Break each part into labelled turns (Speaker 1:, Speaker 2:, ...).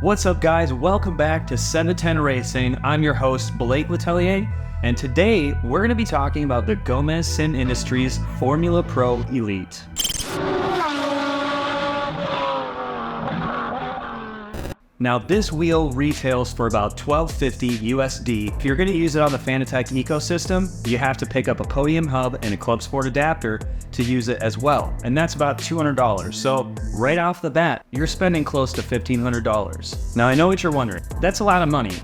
Speaker 1: What's up, guys? Welcome back to 7 to 10 Racing. I'm your host, Blake Letelier, and today we're going to be talking about the Gomez Sin Industries Formula Pro Elite. Now, this wheel retails for about $12.50 USD. If you're going to use it on the Fanatec ecosystem, you have to pick up a podium hub and a Club Sport adapter to use it as well, and that's about $200. So right off the bat, you're spending close to $1,500. Now, I know what you're wondering. That's a lot of money.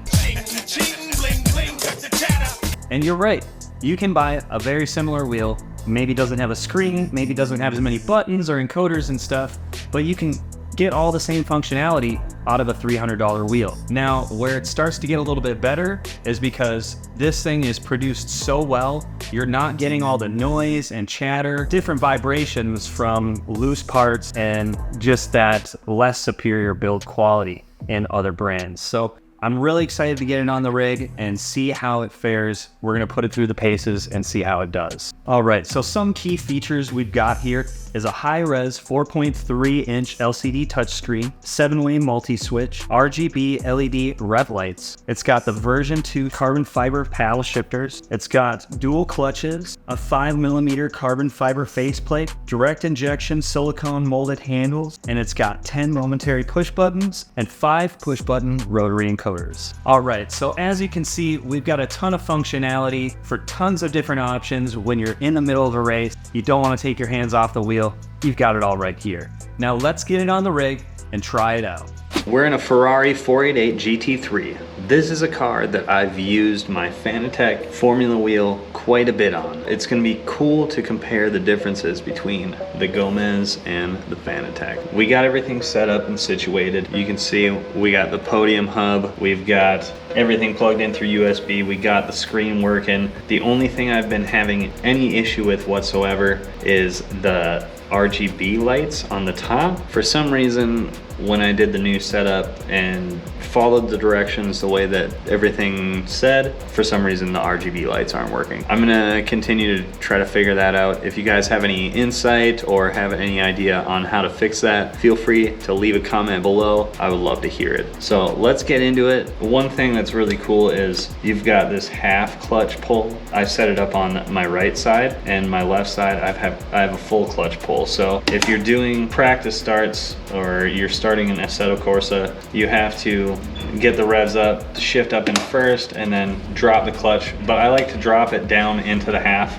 Speaker 1: And you're right. You can buy a very similar wheel. Maybe doesn't have a screen, maybe doesn't have as many buttons or encoders and stuff, but you can get all the same functionality out of a $300 wheel. Now, where it starts to get a little bit better is because this thing is produced so well, you're not getting all the noise and chatter, different vibrations from loose parts, and just that less superior build quality in other brands. So I'm really excited to get it on the rig and see how it fares. We're gonna put it through the paces and see how it does. All right, so some key features we've got here is a high-res 4.3-inch LCD touchscreen, 7-way multi-switch, RGB LED rev lights. It's got the version 2 carbon fiber paddle shifters. It's got dual clutches, a 5mm carbon fiber faceplate, direct injection silicone molded handles, and it's got 10 momentary push buttons and 5 push button rotary encoders. All right, so as you can see, we've got a ton of functionality for tons of different options. When you're in the middle of a race, you don't want to take your hands off the wheel, you've got it all right here. Now let's get it on the rig and try it out. We're in a Ferrari 488 GT3. This is a car that I've used my Fanatec Formula wheel quite a bit on. It's gonna be cool to compare the differences between the Gomez and the Fanatec. We got everything set up and situated. You can see we got the podium hub, we've got everything plugged in through USB, we got the screen working. The only thing I've been having any issue with whatsoever is the RGB lights on the top. For some reason, when I did the new setup and followed the directions the way that everything said, for some reason the RGB lights aren't working. I'm gonna continue to try to figure that out. If you guys have any insight or have any idea on how to fix that, feel free to leave a comment below. I would love to hear it. So let's get into it. One thing that's really cool is you've got this half clutch pull. I set it up on my right side, and my left side I have a full clutch pull. So if you're doing practice starts or you're starting an Assetto Corsa, you have to get the revs up, shift up in first, and then drop the clutch. But I like to drop it down into the half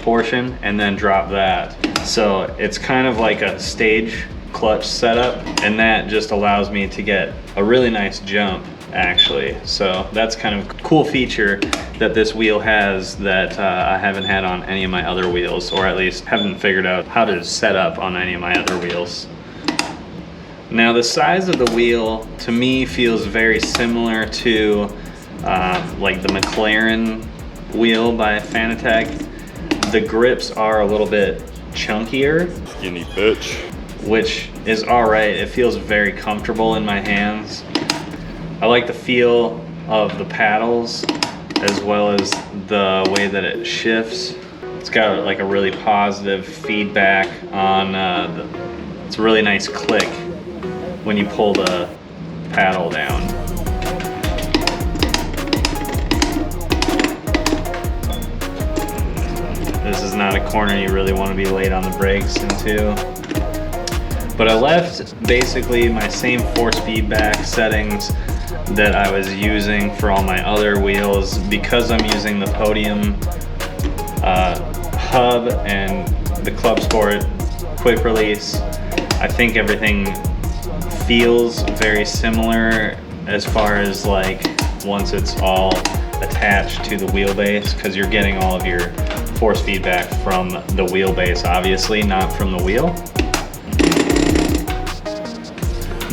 Speaker 1: portion and then drop that. So it's kind of like a stage clutch setup, and that just allows me to get a really nice jump actually. So that's kind of a cool feature that this wheel has that I haven't had on any of my other wheels, or at least haven't figured out how to set up on any of my other wheels. Now the size of the wheel to me feels very similar to like the McLaren wheel by Fanatec. The grips are a little bit chunkier.
Speaker 2: Skinny bitch.
Speaker 1: Which is alright. It feels very comfortable in my hands. I like the feel of the paddles as well as the way that it shifts. It's got like a really positive feedback on it's a really nice click when you pull the paddle down. This is not a corner you really want to be late on the brakes into. But I left basically my same force feedback settings that I was using for all my other wheels. Because I'm using the podium hub and the Club Sport quick release, I think everything feels very similar as far as like once it's all attached to the wheelbase, because you're getting all of your force feedback from the wheelbase, obviously, not from the wheel.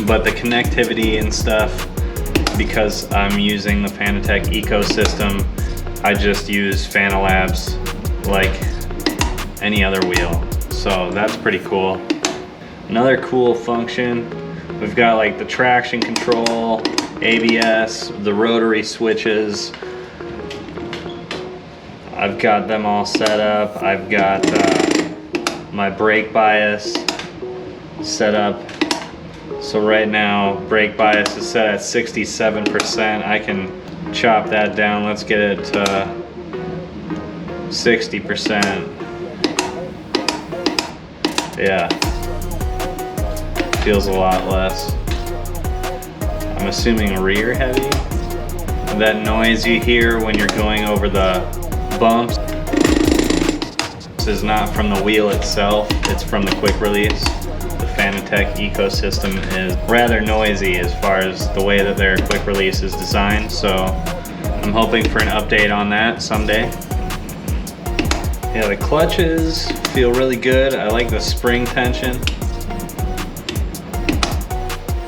Speaker 1: But the connectivity and stuff, because I'm using the Fanatec ecosystem, I just use Fanalabs like any other wheel. So that's pretty cool. Another cool function, we've got like the traction control, ABS, the rotary switches. I've got them all set up. I've got my brake bias set up
Speaker 2: So right now, brake bias is set at 67%. I can chop that down. Let's get it to 60%. Yeah, feels a lot less. I'm assuming rear heavy. That noise you hear when you're going over the bumps is not from the wheel itself, it's from the quick release. The Fanatec ecosystem is rather noisy as far as the way that their quick release is designed, so I'm hoping for an update on that someday. Yeah, the clutches feel really good. I like the spring tension.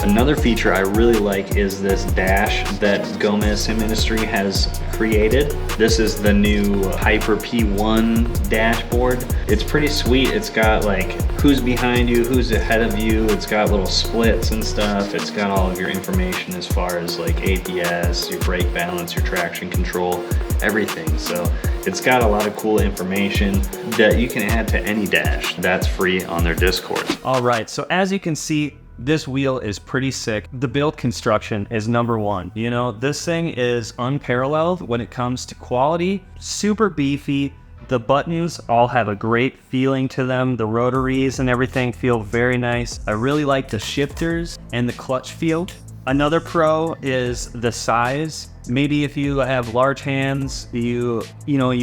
Speaker 2: Another feature I really like is this dash that Gomez Sim Industry has created. This is the new Hyper P1 dashboard. It's pretty sweet. It's got like who's behind you, who's ahead of you. It's got little splits and stuff. It's got all of your information as far as like ABS, your brake balance, your traction control, everything. So it's got a lot of cool information that you can add to any dash. That's free on their Discord.
Speaker 1: All right, so as you can see, this wheel is pretty sick. The build construction is number one. You know, this thing is unparalleled when it comes to quality, super beefy. The buttons all have a great feeling to them. The rotaries and everything feel very nice. I really like the shifters and the clutch feel. Another pro is the size. Maybe if you have large hands, you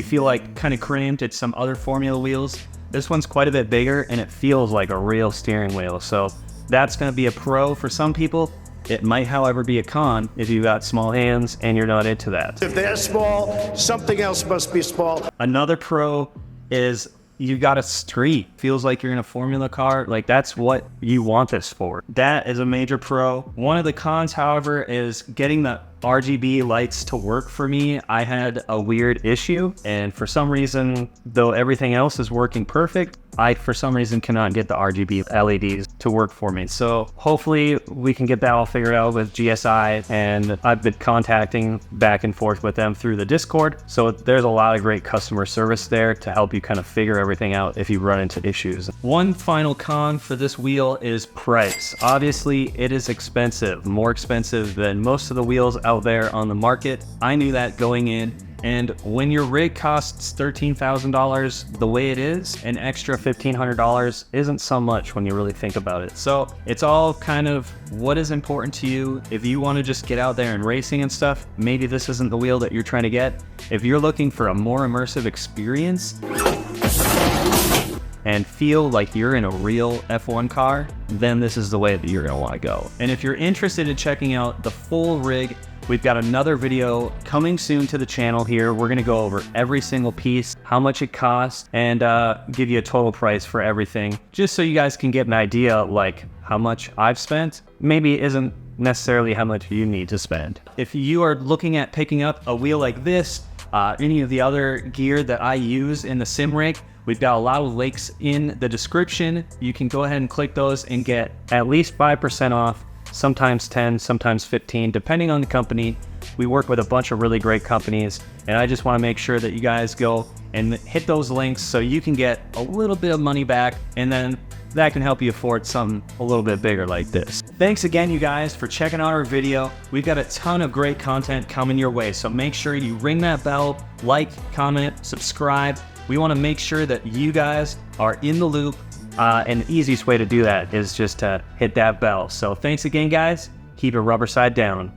Speaker 1: feel like kind of cramped at some other Formula wheels. This one's quite a bit bigger and it feels like a real steering wheel. So that's going to be a pro for some people. It might, however, be a con if you've got small hands and you're not into that.
Speaker 3: If they're small, something else must be small.
Speaker 1: Another pro is you got a street. Feels like you're in a Formula car. Like, that's what you want this for. That is a major pro. One of the cons, however, is getting the RGB lights to work for me. I had a weird issue, and for some reason, though everything else is working perfect, I, for some reason, cannot get the RGB LEDs to work for me. So hopefully we can get that all figured out with GSI, and I've been contacting back and forth with them through the Discord. So there's a lot of great customer service there to help you kind of figure everything out if you run into issues. One final con for this wheel is price. Obviously, it is expensive, more expensive than most of the wheels out there on the market. I knew that going in. And when your rig costs $13,000 the way it is, an extra $1,500 isn't so much when you really think about it. So it's all kind of what is important to you. If you want to just get out there and racing and stuff, maybe this isn't the wheel that you're trying to get. If you're looking for a more immersive experience and feel like you're in a real F1 car, then this is the way that you're going to want to go. And if you're interested in checking out the full rig, we've got another video coming soon to the channel here. We're gonna go over every single piece, how much it costs, and give you a total price for everything, just so you guys can get an idea like how much I've spent. Maybe it isn't necessarily how much you need to spend. If you are looking at picking up a wheel like this, any of the other gear that I use in the sim rig, we've got a lot of links in the description. You can go ahead and click those and get at least 5% off. Sometimes 10, sometimes 15, depending on the company. We work with a bunch of really great companies, and I just want to make sure that you guys go and hit those links so you can get a little bit of money back, and then that can help you afford something a little bit bigger like this. Thanks again, you guys, for checking out our video. We've got a ton of great content coming your way, so make sure you ring that bell, like, comment, subscribe. We want to make sure that you guys are in the loop. And the easiest way to do that is just to hit that bell. So thanks again, guys. Keep it rubber side down.